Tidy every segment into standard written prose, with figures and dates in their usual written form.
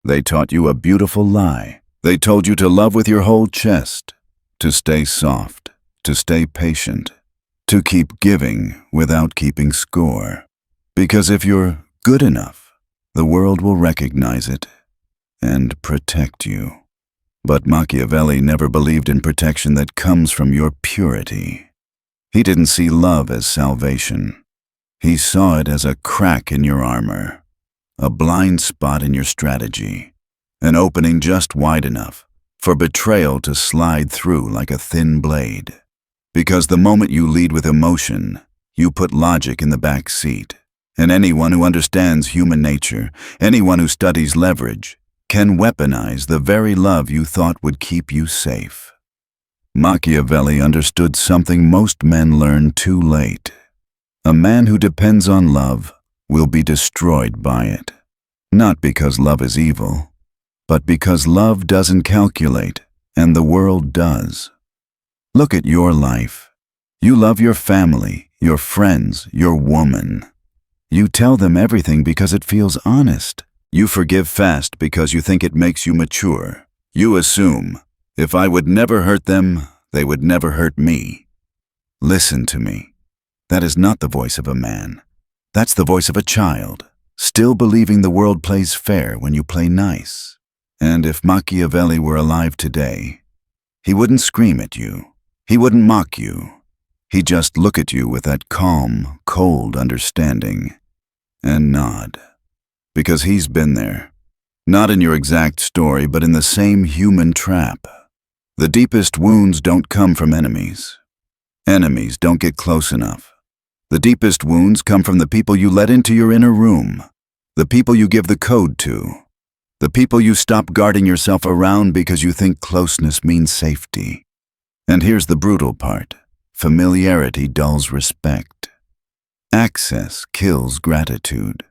They taught you a beautiful lie. They told you to love with your whole chest, to stay soft, to stay patient, to keep giving without keeping score. Because if you're good enough, the world will recognize it and protect you. But Machiavelli never believed in protection that comes from your purity. He didn't see love as salvation. He saw it as a crack in your armor, a blind spot in your strategy, an opening just wide enough for betrayal to slide through like a thin blade. Because the moment you lead with emotion, you put logic in the back seat. And anyone who understands human nature, anyone who studies leverage, can weaponize the very love you thought would keep you safe. Machiavelli understood something most men learn too late. A man who depends on love will be destroyed by it. Not because love is evil, but because love doesn't calculate, and the world does. Look at your life. You love your family, your friends, your woman. You tell them everything because it feels honest. You forgive fast because you think it makes you mature. You assume, if I would never hurt them, they would never hurt me. Listen to me. That is not the voice of a man. That's the voice of a child, still believing the world plays fair when you play nice. And if Machiavelli were alive today, he wouldn't scream at you. He wouldn't mock you. He'd just look at you with that calm, cold understanding and nod. Because he's been there. Not in your exact story, but in the same human trap. The deepest wounds don't come from enemies. Enemies don't get close enough. The deepest wounds come from the people you let into your inner room, the people you give the code to, the people you stop guarding yourself around because you think closeness means safety. And here's the brutal part. Familiarity dulls respect. Access kills gratitude.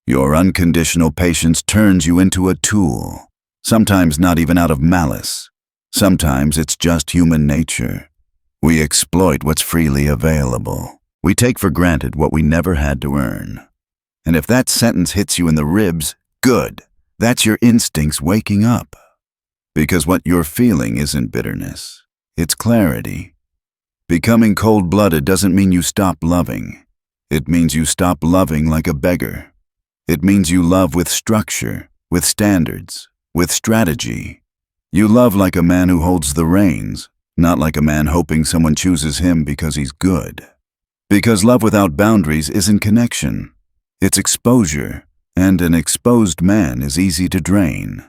Your unconditional patience turns you into a tool, sometimes not even out of malice. Sometimes it's just human nature. We exploit what's freely available. We take for granted what we never had to earn. And if that sentence hits you in the ribs, good. That's your instincts waking up. Because what you're feeling isn't bitterness. It's clarity. Becoming cold-blooded doesn't mean you stop loving. It means you stop loving like a beggar. It means you love with structure, with standards, with strategy. You love like a man who holds the reins, not like a man hoping someone chooses him because he's good. Because love without boundaries isn't connection. It's exposure, and an exposed man is easy to drain.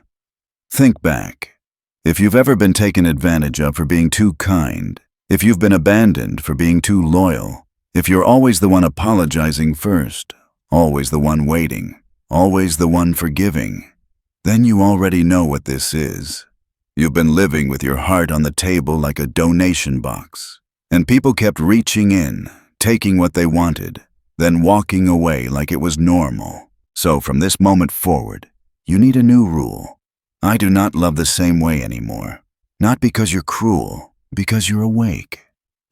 Think back. If you've ever been taken advantage of for being too kind, if you've been abandoned for being too loyal, if you're always the one apologizing first, always the one waiting, always the one forgiving, then you already know what this is. You've been living with your heart on the table like a donation box, and people kept reaching in, taking what they wanted, then walking away like it was normal. So from this moment forward, you need a new rule. I do not love the same way anymore. Not because you're cruel, because you're awake.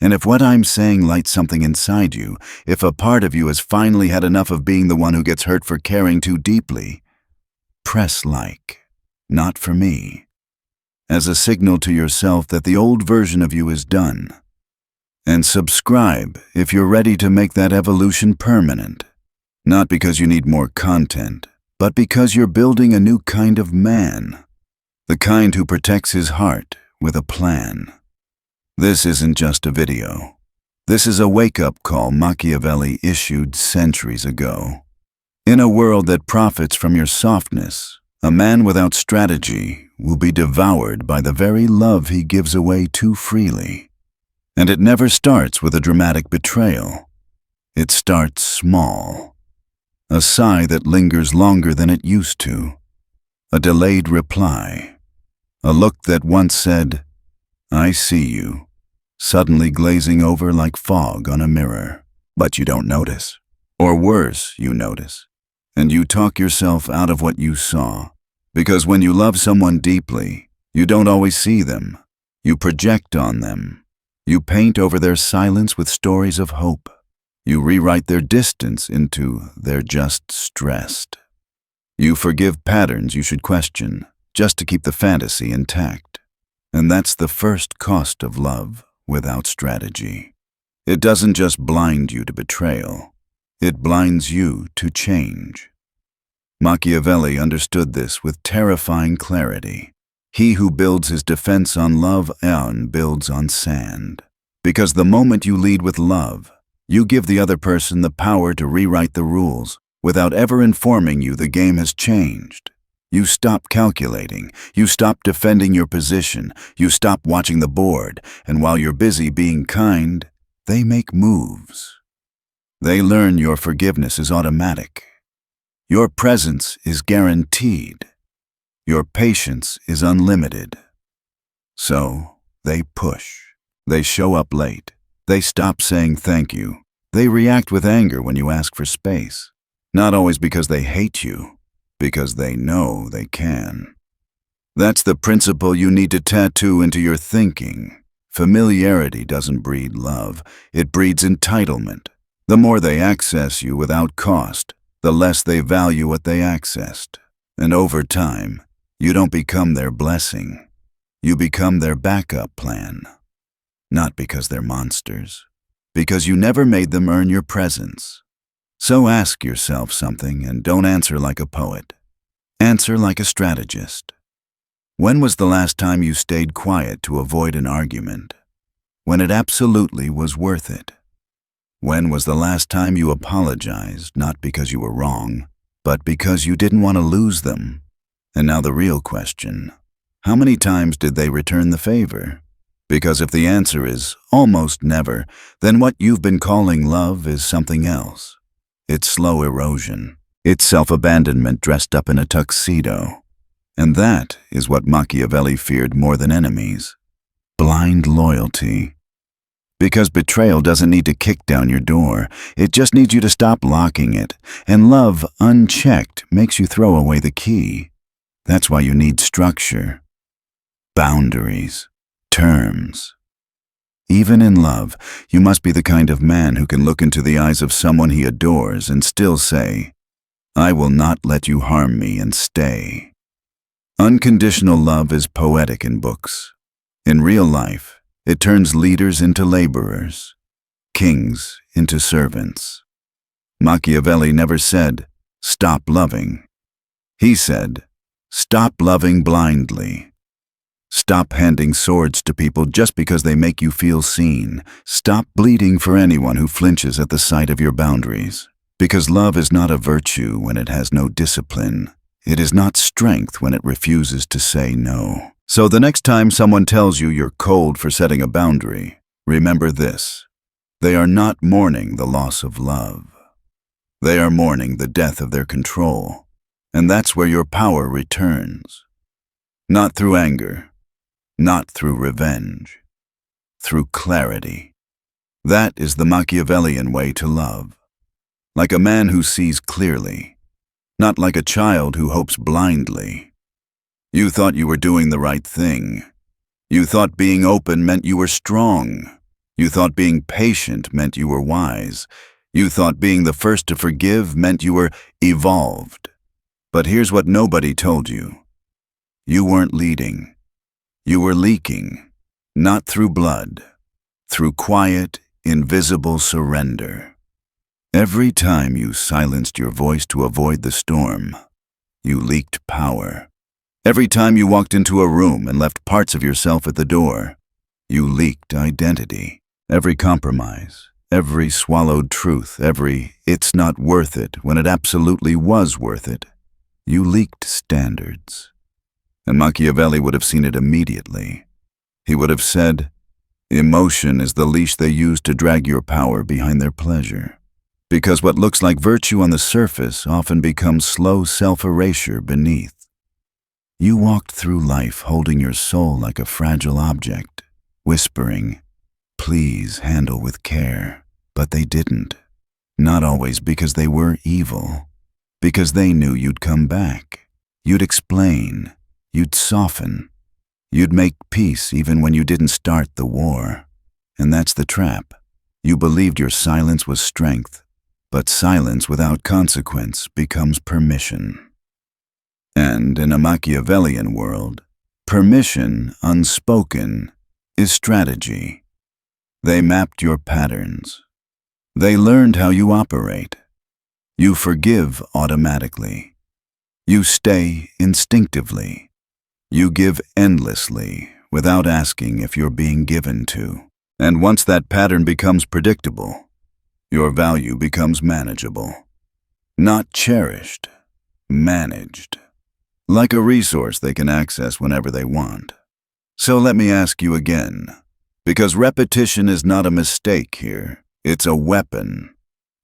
And if what I'm saying lights something inside you, if a part of you has finally had enough of being the one who gets hurt for caring too deeply, press like, not for me, as a signal to yourself that the old version of you is done. And subscribe if you're ready to make that evolution permanent. Not because you need more content, but because you're building a new kind of man. The kind who protects his heart with a plan. This isn't just a video. This is a wake-up call Machiavelli issued centuries ago. In a world that profits from your softness, a man without strategy will be devoured by the very love he gives away too freely. And it never starts with a dramatic betrayal. It starts small. A sigh that lingers longer than it used to. A delayed reply. A look that once said, "I see you," suddenly glazing over like fog on a mirror. But you don't notice. Or worse, you notice. And you talk yourself out of what you saw. Because when you love someone deeply, you don't always see them. You project on them. You paint over their silence with stories of hope. You rewrite their distance into "they're just stressed." You forgive patterns you should question, just to keep the fantasy intact. And that's the first cost of love without strategy. It doesn't just blind you to betrayal, it blinds you to change. Machiavelli understood this with terrifying clarity. He who builds his defense on love builds on sand. Because the moment you lead with love, you give the other person the power to rewrite the rules without ever informing you the game has changed. You stop calculating, you stop defending your position, you stop watching the board, and while you're busy being kind, they make moves. They learn your forgiveness is automatic. Your presence is guaranteed. Your patience is unlimited. So, they push. They show up late. They stop saying thank you. They react with anger when you ask for space. Not always because they hate you, because they know they can. That's the principle you need to tattoo into your thinking. Familiarity doesn't breed love, it breeds entitlement. The more they access you without cost, the less they value what they accessed. And over time, you don't become their blessing. You become their backup plan. Not because they're monsters, because you never made them earn your presence. So ask yourself something and don't answer like a poet. Answer like a strategist. When was the last time you stayed quiet to avoid an argument? When it absolutely was worth it. When was the last time you apologized, not because you were wrong, but because you didn't want to lose them? And now the real question, how many times did they return the favor? Because if the answer is almost never, then what you've been calling love is something else. It's slow erosion. It's self-abandonment dressed up in a tuxedo. And that is what Machiavelli feared more than enemies. Blind loyalty. Because betrayal doesn't need to kick down your door. It just needs you to stop locking it. And love, unchecked, makes you throw away the key. That's why you need structure. Boundaries. Terms. Even in love, you must be the kind of man who can look into the eyes of someone he adores and still say, I will not let you harm me and stay. Unconditional love is poetic in books. In real life, it turns leaders into laborers, kings into servants. Machiavelli never said, stop loving. He said, stop loving blindly. Stop handing swords to people just because they make you feel seen. Stop bleeding for anyone who flinches at the sight of your boundaries. Because love is not a virtue when it has no discipline. It is not strength when it refuses to say no. So the next time someone tells you you're cold for setting a boundary, remember this. They are not mourning the loss of love. They are mourning the death of their control. And that's where your power returns. Not through anger. Not through revenge, through clarity. That is the Machiavellian way to love. Like a man who sees clearly, not like a child who hopes blindly. You thought you were doing the right thing. You thought being open meant you were strong. You thought being patient meant you were wise. You thought being the first to forgive meant you were evolved. But here's what nobody told you. You weren't leading. You were leaking, not through blood, through quiet, invisible surrender. Every time you silenced your voice to avoid the storm, you leaked power. Every time you walked into a room and left parts of yourself at the door, you leaked identity. Every compromise, every swallowed truth, every "it's not worth it" when it absolutely was worth it, you leaked standards. And Machiavelli would have seen it immediately. He would have said, emotion is the leash they use to drag your power behind their pleasure. Because what looks like virtue on the surface often becomes slow self-erasure beneath. You walked through life holding your soul like a fragile object, whispering, please handle with care. But they didn't. Not always because they were evil. Because they knew you'd come back. You'd explain. You'd soften. You'd make peace even when you didn't start the war. And that's the trap. You believed your silence was strength, but silence without consequence becomes permission. And in a Machiavellian world, permission, unspoken, is strategy. They mapped your patterns. They learned how you operate. You forgive automatically. You stay instinctively. You give endlessly without asking if you're being given to. And once that pattern becomes predictable, your value becomes manageable. Not cherished, managed. Like a resource they can access whenever they want. So let me ask you again, because repetition is not a mistake here, it's a weapon.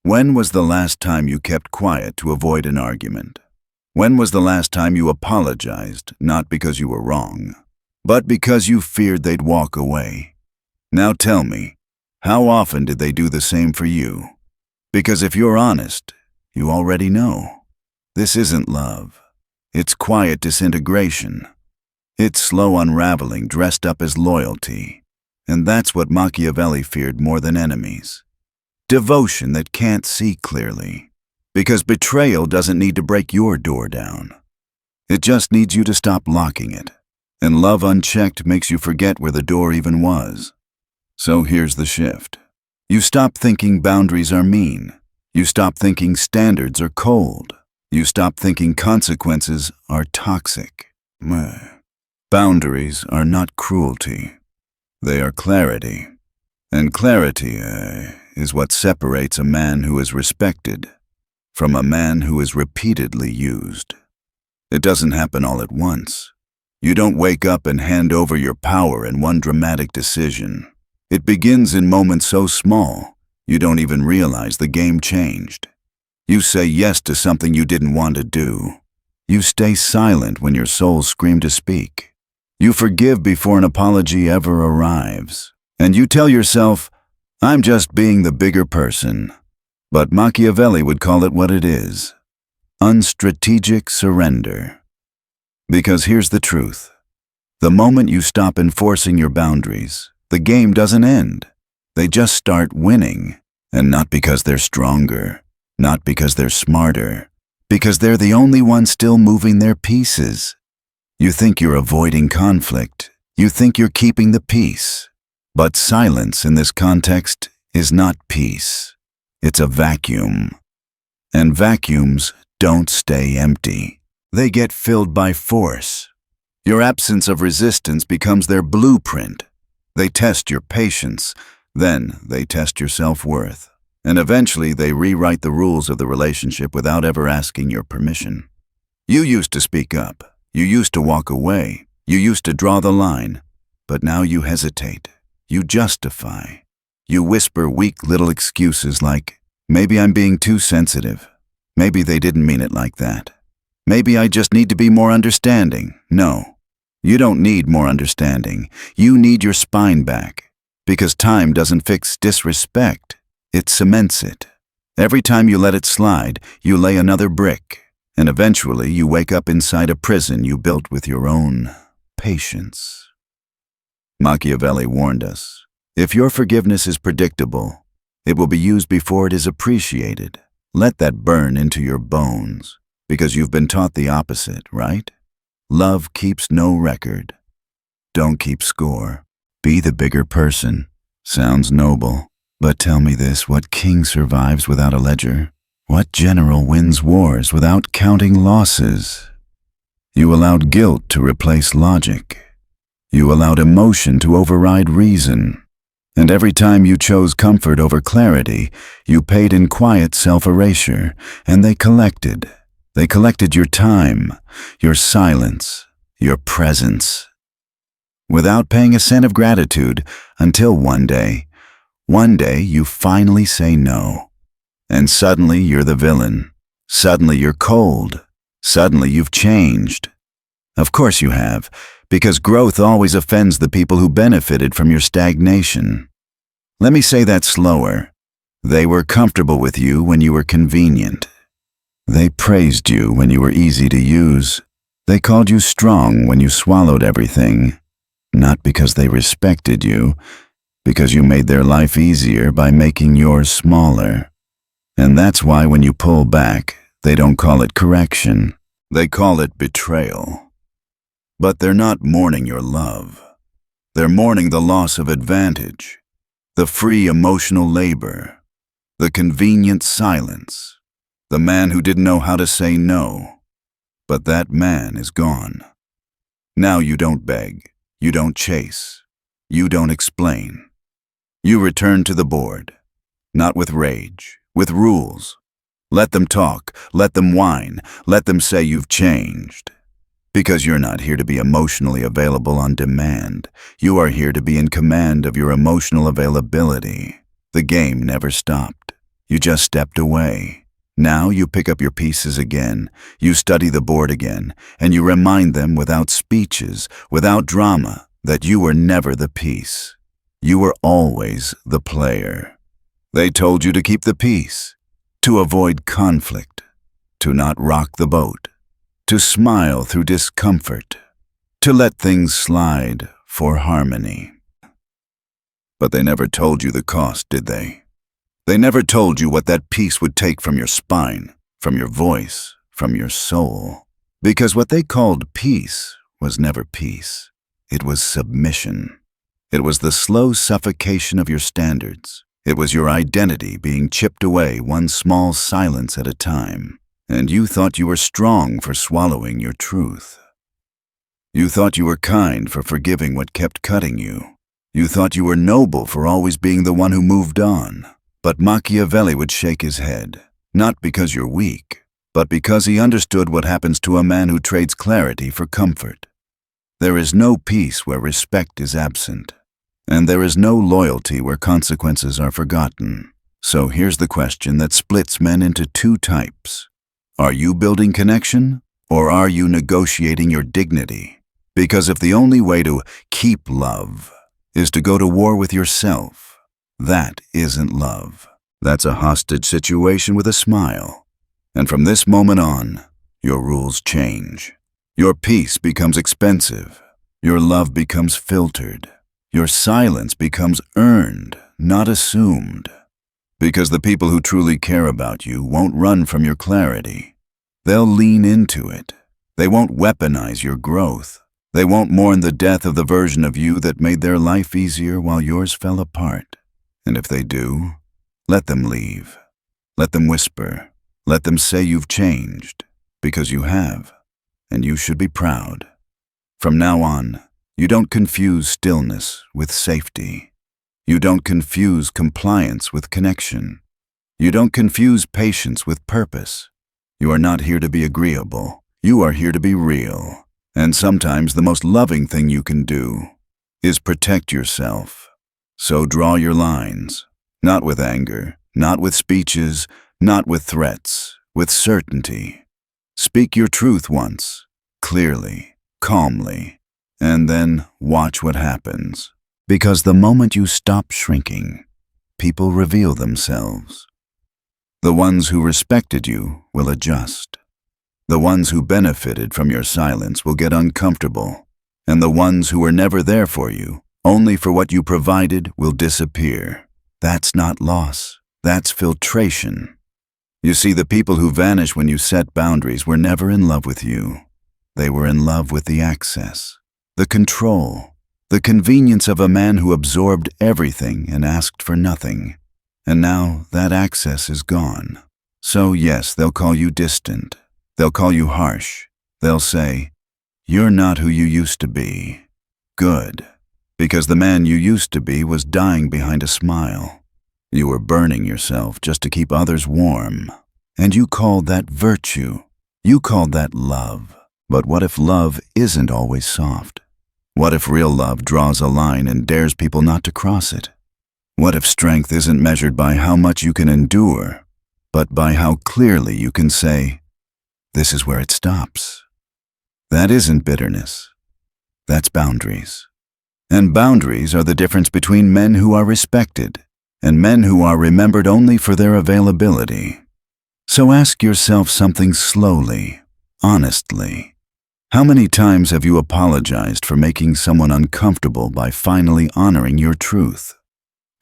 When was the last time you kept quiet to avoid an argument? When was the last time you apologized, not because you were wrong, but because you feared they'd walk away? Now tell me, how often did they do the same for you? Because if you're honest, you already know. This isn't love. It's quiet disintegration. It's slow unraveling dressed up as loyalty. And that's what Machiavelli feared more than enemies. Devotion that can't see clearly. Because betrayal doesn't need to break your door down. It just needs you to stop locking it. And love unchecked makes you forget where the door even was. So here's the shift. You stop thinking boundaries are mean. You stop thinking standards are cold. You stop thinking consequences are toxic. Boundaries are not cruelty. They are clarity. And clarity is what separates a man who is respected from a man who is repeatedly used. It doesn't happen all at once. You don't wake up and hand over your power in one dramatic decision. It begins in moments so small, you don't even realize the game changed. You say yes to something you didn't want to do. You stay silent when your soul screamed to speak. You forgive before an apology ever arrives. And you tell yourself, I'm just being the bigger person. But Machiavelli would call it what it is. Unstrategic surrender. Because here's the truth. The moment you stop enforcing your boundaries, the game doesn't end. They just start winning. And not because they're stronger. Not because they're smarter, because they're the only ones still moving their pieces. You think you're avoiding conflict. You think you're keeping the peace. But silence in this context is not peace. It's a vacuum. And vacuums don't stay empty. They get filled by force. Your absence of resistance becomes their blueprint. They test your patience, then they test your self-worth. And eventually they rewrite the rules of the relationship without ever asking your permission. You used to speak up. You used to walk away. You used to draw the line. But now you hesitate. You justify. You whisper weak little excuses like, maybe I'm being too sensitive. Maybe they didn't mean it like that. Maybe I just need to be more understanding. No, you don't need more understanding. You need your spine back. Because time doesn't fix disrespect. It cements it. Every time you let it slide, you lay another brick, and eventually you wake up inside a prison you built with your own patience. Machiavelli warned us, if your forgiveness is predictable, it will be used before it is appreciated. Let that burn into your bones, because you've been taught the opposite, right? Love keeps no record. Don't keep score. Be the bigger person. Sounds noble. But tell me this, what king survives without a ledger? What general wins wars without counting losses? You allowed guilt to replace logic. You allowed emotion to override reason. And every time you chose comfort over clarity, you paid in quiet self-erasure, and they collected. They collected your time, your silence, your presence. Without paying a cent of gratitude, until one day you finally say no. And suddenly you're the villain. Suddenly you're cold. Suddenly you've changed. Of course you have, because growth always offends the people who benefited from your stagnation. Let me say that slower. They were comfortable with you when you were convenient. They praised you when you were easy to use. They called you strong when you swallowed everything. Not because they respected you, because you made their life easier by making yours smaller. And that's why when you pull back, they don't call it correction. They call it betrayal. But they're not mourning your love. They're mourning the loss of advantage, the free emotional labor, the convenient silence, the man who didn't know how to say no. But that man is gone. Now you don't beg, you don't chase, you don't explain. You return to the board, not with rage, with rules. Let them talk, let them whine, let them say you've changed. Because you're not here to be emotionally available on demand. You are here to be in command of your emotional availability. The game never stopped. You just stepped away. Now you pick up your pieces again, you study the board again, and you remind them without speeches, without drama, that you were never the piece. You were always the player. They told you to keep the peace, to avoid conflict, to not rock the boat, to smile through discomfort, to let things slide for harmony. But they never told you the cost, did they? They never told you what that peace would take from your spine, from your voice, from your soul. Because what they called peace was never peace. It was submission. It was the slow suffocation of your standards. It was your identity being chipped away one small silence at a time. And you thought you were strong for swallowing your truth. You thought you were kind for forgiving what kept cutting you. You thought you were noble for always being the one who moved on. But Machiavelli would shake his head, not because you're weak, but because he understood what happens to a man who trades clarity for comfort. There is no peace where respect is absent, and there is no loyalty where consequences are forgotten. So here's the question that splits men into two types. Are you building connection, or are you negotiating your dignity? Because if the only way to keep love is to go to war with yourself, that isn't love. That's a hostage situation with a smile. And from this moment on, your rules change. Your peace becomes expensive. Your love becomes filtered. Your silence becomes earned, not assumed. Because the people who truly care about you won't run from your clarity. They'll lean into it. They won't weaponize your growth. They won't mourn the death of the version of you that made their life easier while yours fell apart. And if they do, let them leave. Let them whisper. Let them say you've changed, because you have, and you should be proud. From now on, you don't confuse stillness with safety. You don't confuse compliance with connection. You don't confuse patience with purpose. You are not here to be agreeable. You are here to be real. And sometimes the most loving thing you can do is protect yourself. So draw your lines, not with anger, not with speeches, not with threats, with certainty. Speak your truth once, clearly, calmly, and then watch what happens. Because the moment you stop shrinking, people reveal themselves. The ones who respected you will adjust. The ones who benefited from your silence will get uncomfortable, and the ones who were never there for you, only for what you provided, will disappear. That's not loss. That's filtration. You see, the people who vanish when you set boundaries were never in love with you. They were in love with the access, the control, the convenience of a man who absorbed everything and asked for nothing. And now that access is gone. So yes, they'll call you distant. They'll call you harsh. They'll say, "You're not who you used to be." Good. Because the man you used to be was dying behind a smile. You were burning yourself just to keep others warm. And you called that virtue. You called that love. But what if love isn't always soft? What if real love draws a line and dares people not to cross it? What if strength isn't measured by how much you can endure, but by how clearly you can say, "This is where it stops"? That isn't bitterness. That's boundaries. And boundaries are the difference between men who are respected and men who are remembered only for their availability. So ask yourself something slowly, honestly. How many times have you apologized for making someone uncomfortable by finally honoring your truth?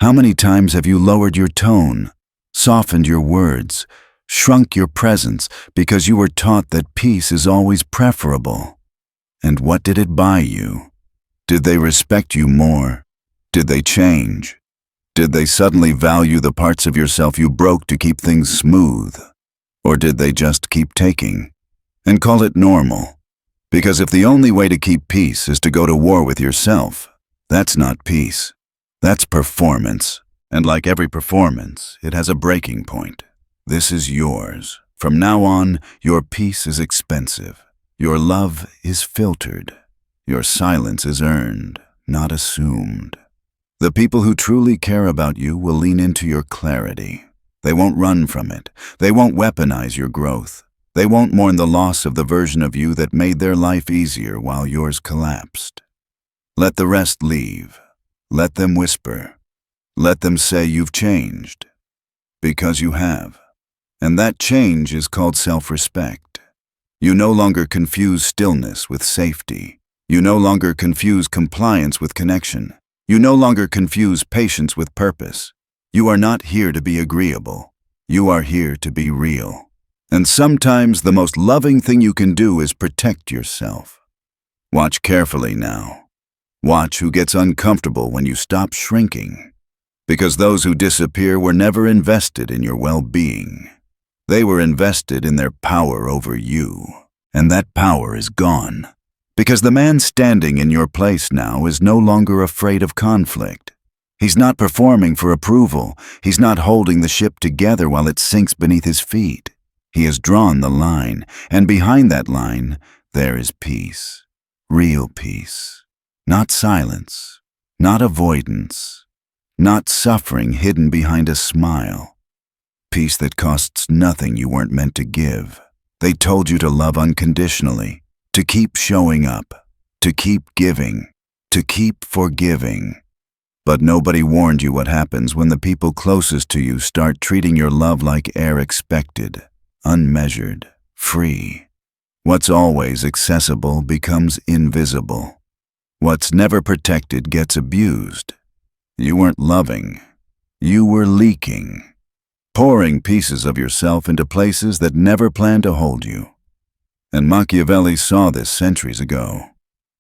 How many times have you lowered your tone, softened your words, shrunk your presence because you were taught that peace is always preferable. And what did it buy you? Did they respect you more? Did they change? Did they suddenly value the parts of yourself you broke to keep things smooth? Or did they just keep taking and call it normal? Because if the only way to keep peace is to go to war with yourself, that's not peace. That's performance. And like every performance, it has a breaking point. This is yours. From now on, your peace is expensive. Your love is filtered. Your silence is earned, not assumed. The people who truly care about you will lean into your clarity. They won't run from it. They won't weaponize your growth. They won't mourn the loss of the version of you that made their life easier while yours collapsed. Let the rest leave. Let them whisper. Let them say you've changed. Because you have. And that change is called self-respect. You no longer confuse stillness with safety. You no longer confuse compliance with connection. You no longer confuse patience with purpose. You are not here to be agreeable. You are here to be real. And sometimes the most loving thing you can do is protect yourself. Watch carefully now. Watch who gets uncomfortable when you stop shrinking. Because those who disappear were never invested in your well-being. They were invested in their power over you. And that power is gone. Because the man standing in your place now is no longer afraid of conflict. He's not performing for approval. He's not holding the ship together while it sinks beneath his feet. He has drawn the line, and behind that line, there is peace. Real peace. Not silence. Not avoidance. Not suffering hidden behind a smile. Peace that costs nothing you weren't meant to give. They told you to love unconditionally, to keep showing up, to keep giving, to keep forgiving. But nobody warned you what happens when the people closest to you start treating your love like air expected, unmeasured, free. What's always accessible becomes invisible. What's never protected gets abused. You weren't loving. You were leaking. Pouring pieces of yourself into places that never planned to hold you. And Machiavelli saw this centuries ago.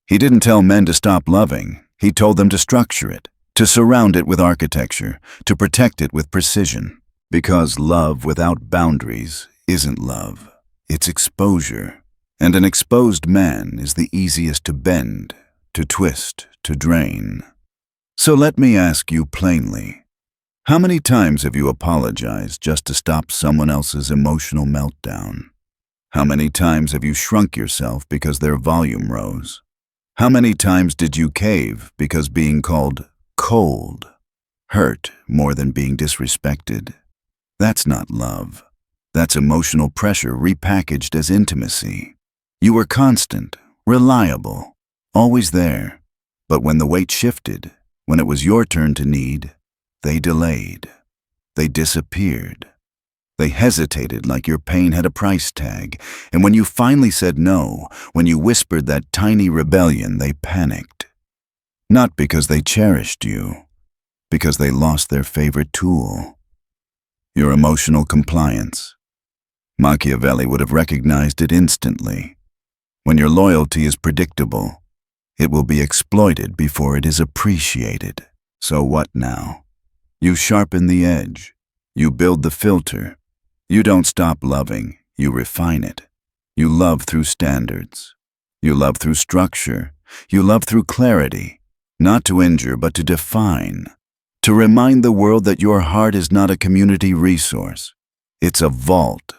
He didn't tell men to stop loving. He told them to structure it, to surround it with architecture, to protect it with precision. Because love without boundaries isn't love. It's exposure. And an exposed man is the easiest to bend, to twist, to drain. So let me ask you plainly. How many times have you apologized just to stop someone else's emotional meltdown? How many times have you shrunk yourself because their volume rose? How many times did you cave because being called cold hurt more than being disrespected? That's not love. That's emotional pressure repackaged as intimacy. You were constant, reliable, always there. But when the weight shifted, when it was your turn to need, they delayed. They disappeared. They hesitated like your pain had a price tag. And when you finally said no, when you whispered that tiny rebellion, they panicked. Not because they cherished you, because they lost their favorite tool. Your emotional compliance. Machiavelli would have recognized it instantly. When your loyalty is predictable, it will be exploited before it is appreciated. So what now? You sharpen the edge. You build the filter. You don't stop loving. You refine it. You love through standards. You love through structure. You love through clarity. Not to injure, but to define. To remind the world that your heart is not a community resource. It's a vault.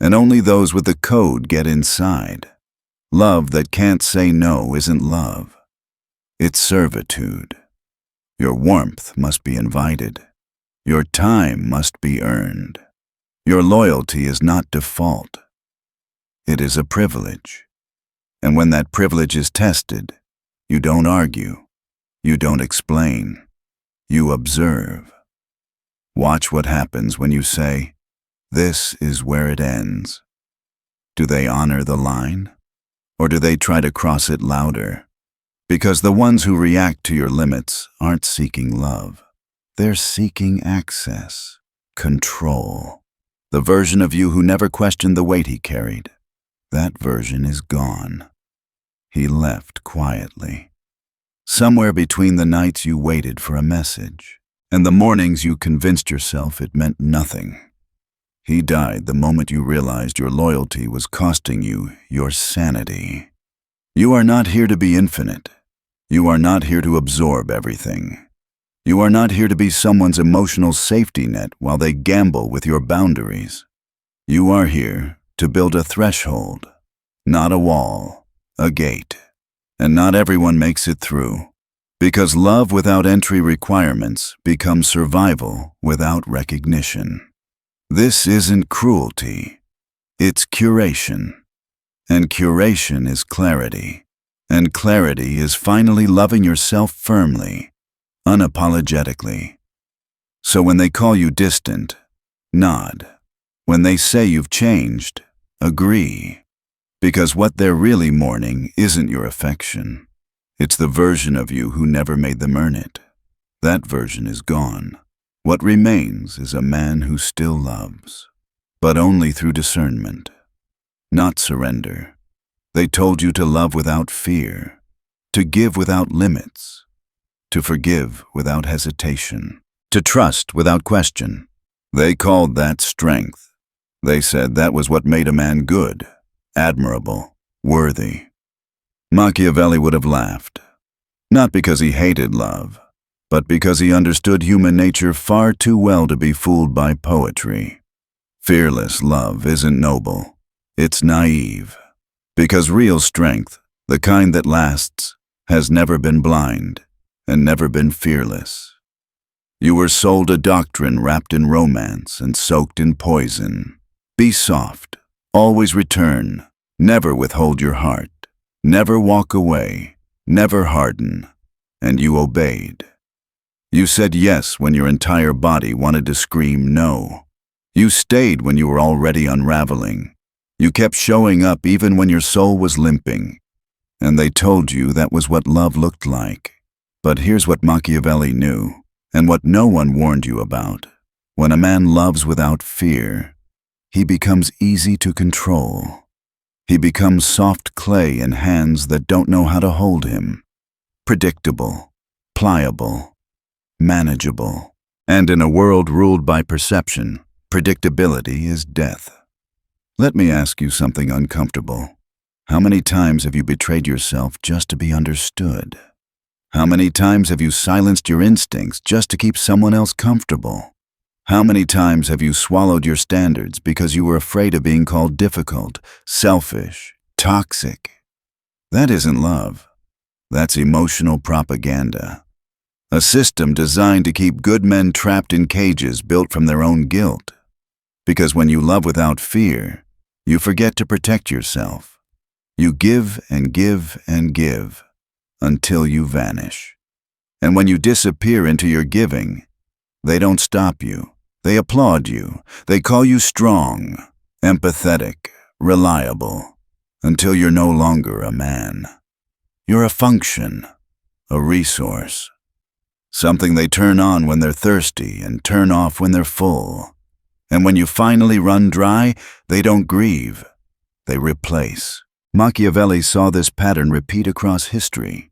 And only those with the code get inside. Love that can't say no isn't love. It's servitude. Your warmth must be invited. Your time must be earned. Your loyalty is not default. It is a privilege. And when that privilege is tested, you don't argue. You don't explain. You observe. Watch what happens when you say, "This is where it ends." Do they honor the line? Or do they try to cross it louder? Because the ones who react to your limits aren't seeking love. They're seeking access, control. The version of you who never questioned the weight he carried. That version is gone. He left quietly. Somewhere between the nights you waited for a message, and the mornings you convinced yourself it meant nothing. He died the moment you realized your loyalty was costing you your sanity. You are not here to be infinite. You are not here to absorb everything. You are not here to be someone's emotional safety net while they gamble with your boundaries. You are here to build a threshold, not a wall, a gate. And not everyone makes it through, because love without entry requirements becomes survival without recognition. This isn't cruelty, it's curation. And curation is clarity. And clarity is finally loving yourself firmly, unapologetically. So when they call you distant, nod. When they say you've changed, agree. Because what they're really mourning isn't your affection. It's the version of you who never made them earn it. That version is gone. What remains is a man who still loves, but only through discernment, not surrender. They told you to love without fear, to give without limits, to forgive without hesitation, to trust without question. They called that strength. They said that was what made a man good, admirable, worthy. Machiavelli would have laughed, not because he hated love, but because he understood human nature far too well to be fooled by poetry. Fearless love isn't noble, it's naive, because real strength, the kind that lasts, has never been blind and never been fearless. You were sold a doctrine wrapped in romance and soaked in poison. Be soft, always return, never withhold your heart, never walk away, never harden, and you obeyed. You said yes when your entire body wanted to scream no. You stayed when you were already unraveling. You kept showing up even when your soul was limping. And they told you that was what love looked like. But here's what Machiavelli knew, and what no one warned you about. When a man loves without fear, he becomes easy to control. He becomes soft clay in hands that don't know how to hold him. Predictable, pliable, manageable. And in a world ruled by perception, predictability is death. Let me ask you something uncomfortable. How many times have you betrayed yourself just to be understood? How many times have you silenced your instincts just to keep someone else comfortable? How many times have you swallowed your standards because you were afraid of being called difficult, selfish, toxic? That isn't love. That's emotional propaganda. A system designed to keep good men trapped in cages built from their own guilt. Because when you love without fear, you forget to protect yourself. You give and give and give until you vanish. And when you disappear into your giving, they don't stop you. They applaud you. They call you strong, empathetic, reliable, until you're no longer a man. You're a function, a resource. Something they turn on when they're thirsty and turn off when they're full. And when you finally run dry, they don't grieve. They replace. Machiavelli saw this pattern repeat across history.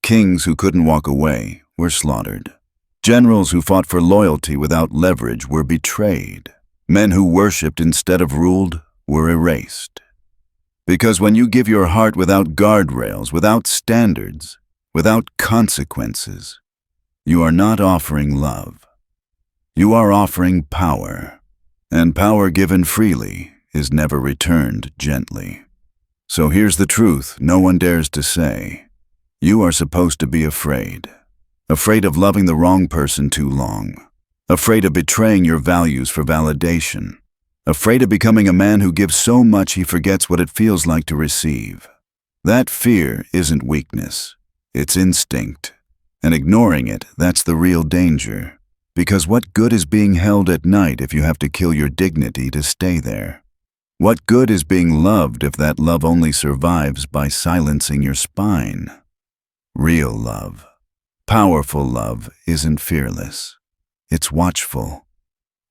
Kings who couldn't walk away were slaughtered. Generals who fought for loyalty without leverage were betrayed. Men who worshipped instead of ruled were erased. Because when you give your heart without guardrails, without standards, without consequences, you are not offering love. You are offering power. And power given freely is never returned gently. So here's the truth no one dares to say. You are supposed to be afraid. Afraid of loving the wrong person too long. Afraid of betraying your values for validation. Afraid of becoming a man who gives so much he forgets what it feels like to receive. That fear isn't weakness. It's instinct. And ignoring it, that's the real danger. Because what good is being held at night if you have to kill your dignity to stay there? What good is being loved if that love only survives by silencing your spine? Real love, powerful love isn't fearless. It's watchful.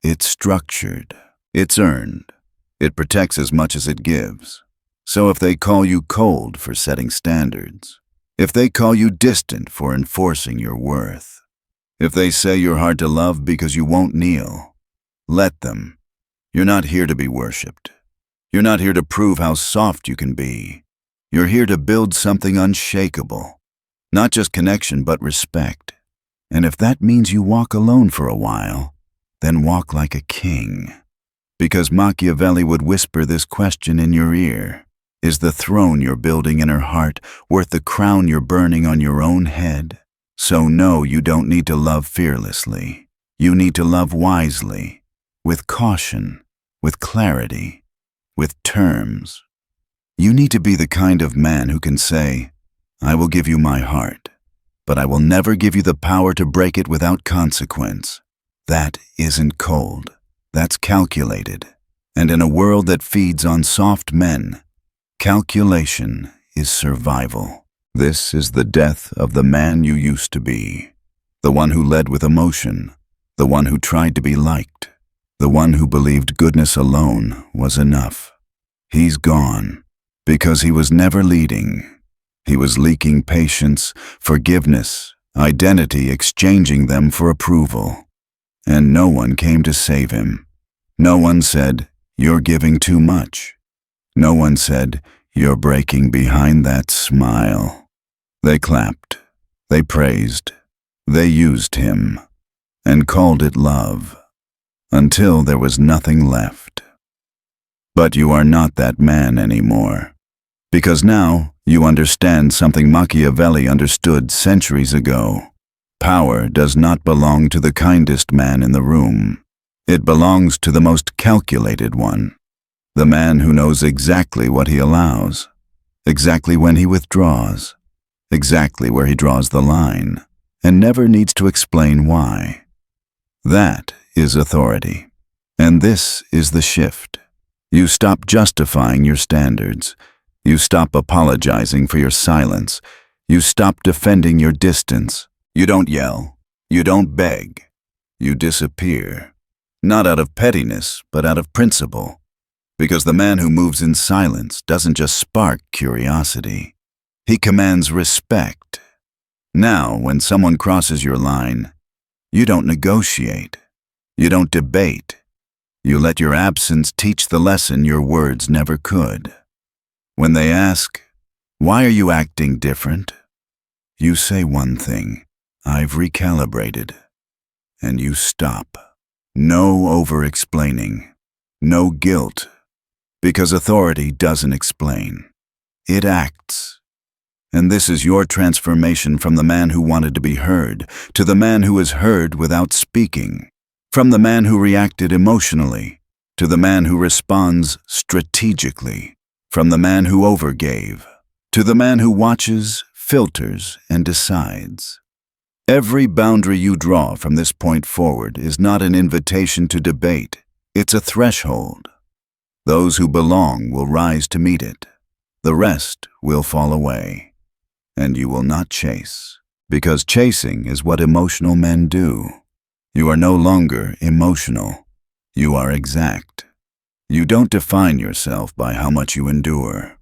It's structured. It's earned. It protects as much as it gives. So if they call you cold for setting standards, if they call you distant for enforcing your worth, if they say you're hard to love because you won't kneel, let them. You're not here to be worshipped. You're not here to prove how soft you can be. You're here to build something unshakable. Not just connection, but respect. And if that means you walk alone for a while, then walk like a king. Because Machiavelli would whisper this question in your ear. Is the throne you're building in her heart worth the crown you're burning on your own head? So no, you don't need to love fearlessly. You need to love wisely, with caution, with clarity, with terms. You need to be the kind of man who can say, I will give you my heart, but I will never give you the power to break it without consequence. That isn't cold. That's calculated. And in a world that feeds on soft men, calculation is survival. This is the death of the man you used to be. The one who led with emotion. The one who tried to be liked. The one who believed goodness alone was enough. He's gone because he was never leading. He was leaking patience, forgiveness, identity, exchanging them for approval. And no one came to save him. No one said, you're giving too much. No one said, you're breaking behind that smile. They clapped, they praised, they used him, and called it love, until there was nothing left. But you are not that man anymore, because now you understand something Machiavelli understood centuries ago. Power does not belong to the kindest man in the room. It belongs to the most calculated one, the man who knows exactly what he allows, exactly when he withdraws, exactly where he draws the line, and never needs to explain why. That is authority. And this is the shift. You stop justifying your standards. You stop apologizing for your silence. You stop defending your distance. You don't yell. You don't beg. You disappear. Not out of pettiness, but out of principle. Because the man who moves in silence doesn't just spark curiosity. He commands respect. Now, when someone crosses your line, you don't negotiate. You don't debate. You let your absence teach the lesson your words never could. When they ask, why are you acting different? You say one thing, I've recalibrated. And you stop. No over-explaining. No guilt. Because authority doesn't explain. It acts. And this is your transformation from the man who wanted to be heard to the man who is heard without speaking. From the man who reacted emotionally to the man who responds strategically. From the man who overgave to the man who watches, filters, and decides. Every boundary you draw from this point forward is not an invitation to debate. It's a threshold. Those who belong will rise to meet it. The rest will fall away. And you will not chase. Because chasing is what emotional men do. You are no longer emotional. You are exact. You don't define yourself by how much you endure.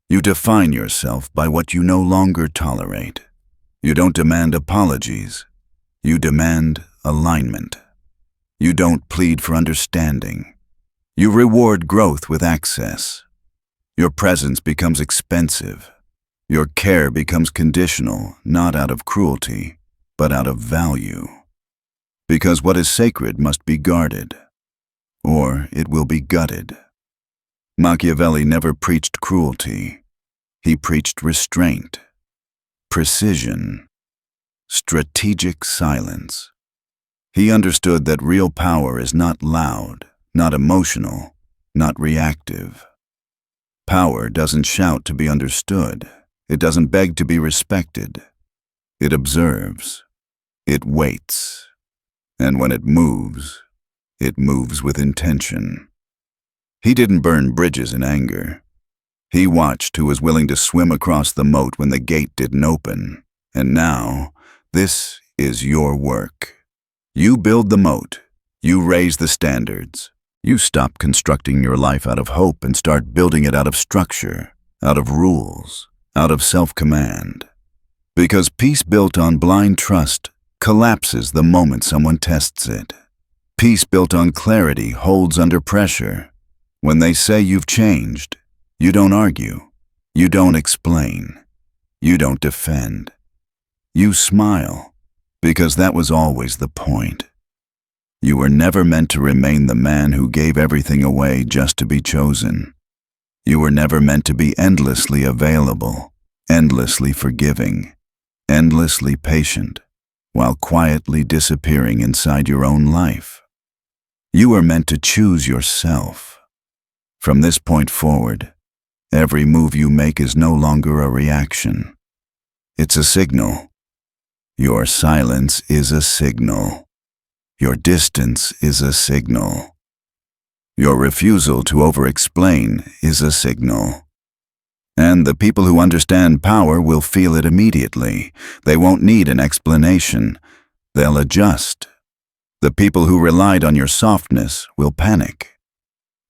You define yourself by what you no longer tolerate. You don't demand apologies. You demand alignment. You don't plead for understanding. You reward growth with access. Your presence becomes expensive. Your care becomes conditional, not out of cruelty, but out of value. Because what is sacred must be guarded, or it will be gutted. Machiavelli never preached cruelty. He preached restraint, precision, strategic silence. He understood that real power is not loud, not emotional, not reactive. Power doesn't shout to be understood. It doesn't beg to be respected. It observes. It waits. And when it moves with intention. He didn't burn bridges in anger. He watched who was willing to swim across the moat when the gate didn't open. And now, this is your work. You build the moat. You raise the standards. You stop constructing your life out of hope and start building it out of structure, out of rules, out of self-command. Because peace built on blind trust collapses the moment someone tests it. Peace built on clarity holds under pressure. When they say you've changed, you don't argue, you don't explain, you don't defend. You smile, because that was always the point. You were never meant to remain the man who gave everything away just to be chosen. You were never meant to be endlessly available, endlessly forgiving, endlessly patient, while quietly disappearing inside your own life. You were meant to choose yourself. From this point forward, every move you make is no longer a reaction. It's a signal. Your silence is a signal. Your distance is a signal. Your refusal to over-explain is a signal. And the people who understand power will feel it immediately. They won't need an explanation. They'll adjust. The people who relied on your softness will panic.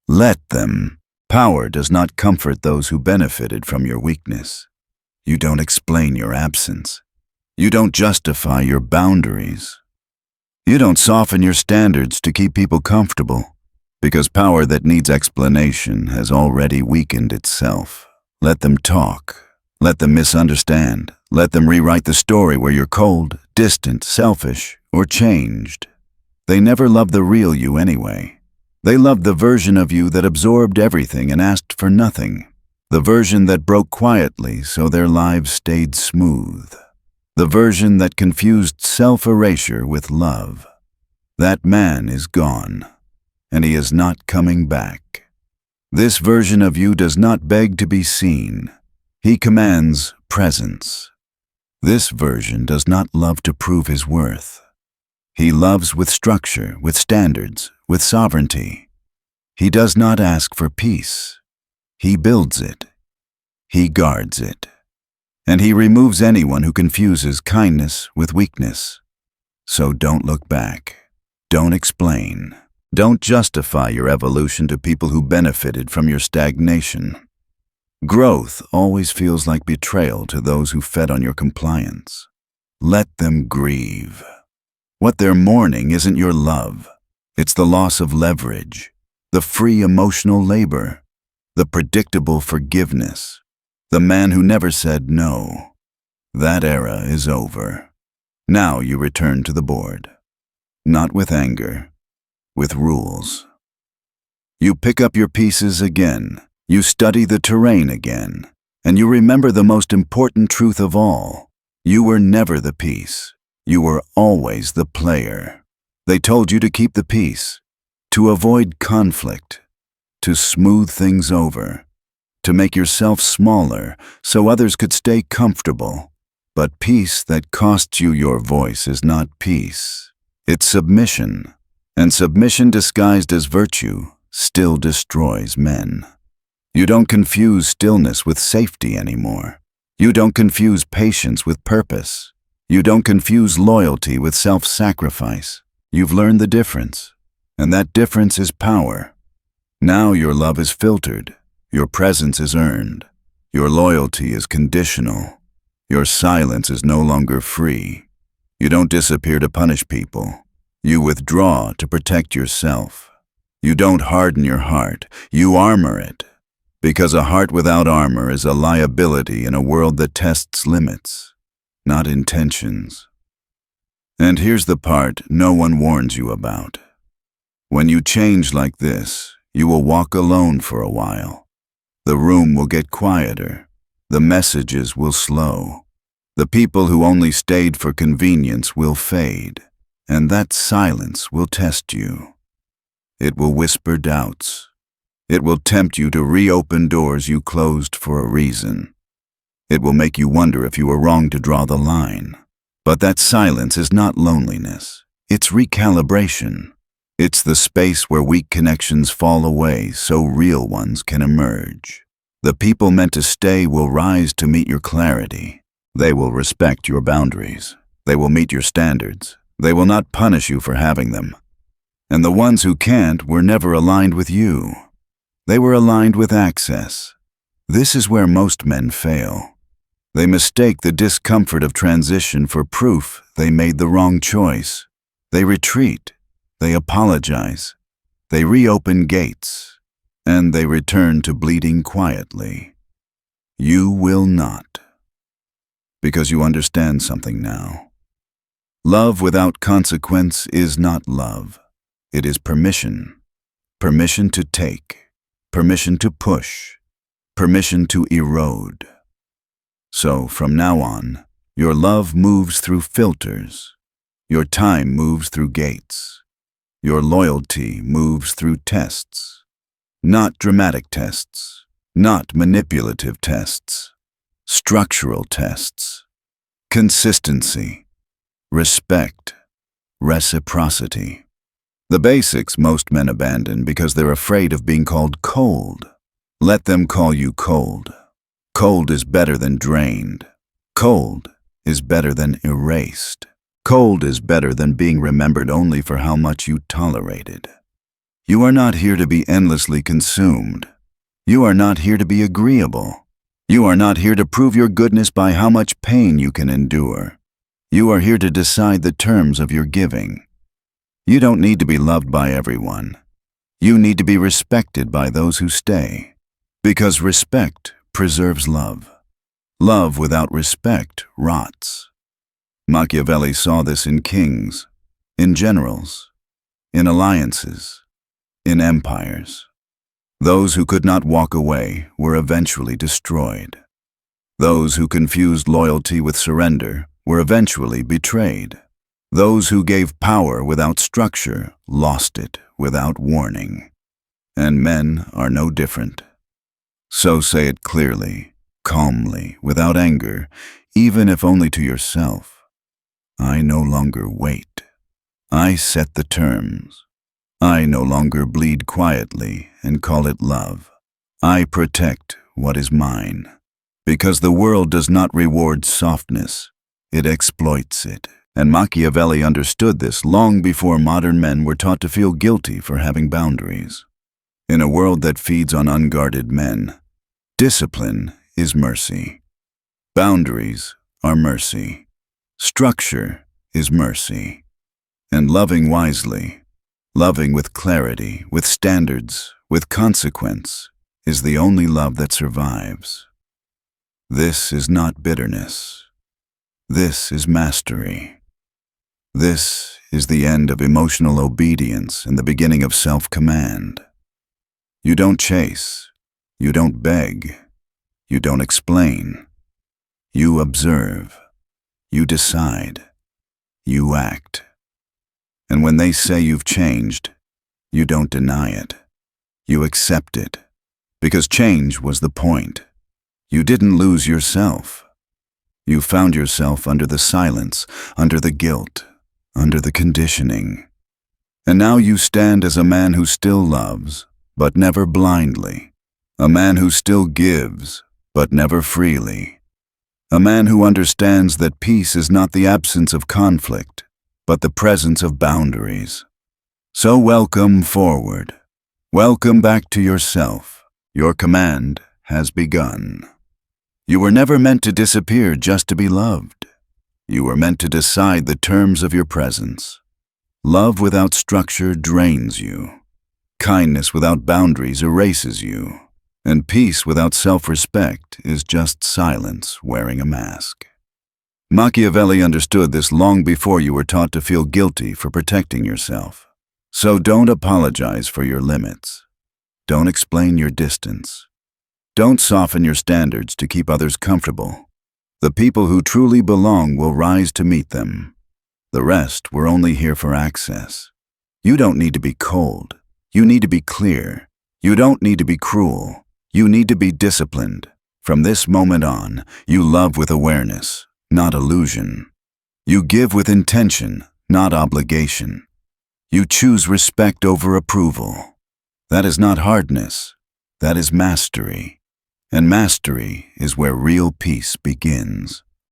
Let them. Power does not comfort those who benefited from your weakness. You don't explain your absence. You don't justify your boundaries. You don't soften your standards to keep people comfortable, because power that needs explanation has already weakened itself. Let them talk. Let them misunderstand. Let them rewrite the story where you're cold, distant, selfish, or changed. They never loved the real you anyway. They loved the version of you that absorbed everything and asked for nothing. The version that broke quietly so their lives stayed smooth. The version that confused self-erasure with love. That man is gone, and he is not coming back. This version of you does not beg to be seen. He commands presence. This version does not love to prove his worth. He loves with structure, with standards, with sovereignty. He does not ask for peace. He builds it. He guards it. And he removes anyone who confuses kindness with weakness. So don't look back. Don't explain. Don't justify your evolution to people who benefited from your stagnation. Growth always feels like betrayal to those who fed on your compliance. Let them grieve. What they're mourning isn't your love. It's the loss of leverage, the free emotional labor, the predictable forgiveness. The man who never said no. That era is over. Now you return to the board. Not with anger, with rules. You pick up your pieces again. You study the terrain again. And you remember the most important truth of all. You were never the piece. You were always the player. They told you to keep the peace, to avoid conflict, to smooth things over, to make yourself smaller so others could stay comfortable. But peace that costs you your voice is not peace. It's submission. And submission disguised as virtue still destroys men. You don't confuse stillness with safety anymore. You don't confuse patience with purpose. You don't confuse loyalty with self-sacrifice. You've learned the difference. And that difference is power. Now your love is filtered. Your presence is earned. Your loyalty is conditional. Your silence is no longer free. You don't disappear to punish people. You withdraw to protect yourself. You don't harden your heart. You armor it. Because a heart without armor is a liability in a world that tests limits, not intentions. And here's the part no one warns you about. When you change like this, you will walk alone for a while. The room will get quieter. The messages will slow. The people who only stayed for convenience will fade. And that silence will test you. It will whisper doubts. It will tempt you to reopen doors you closed for a reason. It will make you wonder if you were wrong to draw the line. But that silence is not loneliness. It's recalibration. It's the space where weak connections fall away so real ones can emerge. The people meant to stay will rise to meet your clarity. They will respect your boundaries. They will meet your standards. They will not punish you for having them. And the ones who can't were never aligned with you. They were aligned with access. This is where most men fail. They mistake the discomfort of transition for proof they made the wrong choice. They retreat. They apologize. They reopen gates. And they return to bleeding quietly. You will not. Because you understand something now. Love without consequence is not love. It is permission. Permission to take. Permission to push. Permission to erode. So, from now on, your love moves through filters. Your time moves through gates. Your loyalty moves through tests. Not dramatic tests. Not manipulative tests. Structural tests. Consistency. Respect. Reciprocity. The basics most men abandon because they're afraid of being called cold. Let them call you cold. Cold is better than drained. Cold is better than erased. Cold is better than being remembered only for how much you tolerated. You are not here to be endlessly consumed. You are not here to be agreeable. You are not here to prove your goodness by how much pain you can endure. You are here to decide the terms of your giving. You don't need to be loved by everyone. You need to be respected by those who stay. Because respect preserves love. Love without respect rots. Machiavelli saw this in kings, in generals, in alliances, in empires. Those who could not walk away were eventually destroyed. Those who confused loyalty with surrender were eventually betrayed. Those who gave power without structure lost it without warning. And men are no different. So say it clearly, calmly, without anger, even if only to yourself. I no longer wait. I set the terms. I no longer bleed quietly and call it love. I protect what is mine. Because the world does not reward softness, it exploits it. And Machiavelli understood this long before modern men were taught to feel guilty for having boundaries. In a world that feeds on unguarded men, discipline is mercy. Boundaries are mercy. Structure is mercy. And loving wisely, loving with clarity, with standards, with consequence, is the only love that survives. This is not bitterness. This is mastery. This is the end of emotional obedience and the beginning of self-command. You don't chase. You don't beg. You don't explain. You observe. You decide. You act. And when they say you've changed, you don't deny it. You accept it. Because change was the point. You didn't lose yourself. You found yourself under the silence, under the guilt, under the conditioning. And now you stand as a man who still loves, but never blindly. A man who still gives, but never freely. A man who understands that peace is not the absence of conflict, but the presence of boundaries. So welcome forward. Welcome back to yourself. Your command has begun. You were never meant to disappear just to be loved. You were meant to decide the terms of your presence. Love without structure drains you. Kindness without boundaries erases you. And peace without self-respect is just silence wearing a mask. Machiavelli understood this long before you were taught to feel guilty for protecting yourself. So don't apologize for your limits. Don't explain your distance. Don't soften your standards to keep others comfortable. The people who truly belong will rise to meet them. The rest were only here for access. You don't need to be cold. You need to be clear. You don't need to be cruel. You need to be disciplined. From this moment on, you love with awareness, not illusion. You give with intention, not obligation. You choose respect over approval. That is not hardness. That is mastery. And mastery is where real peace begins.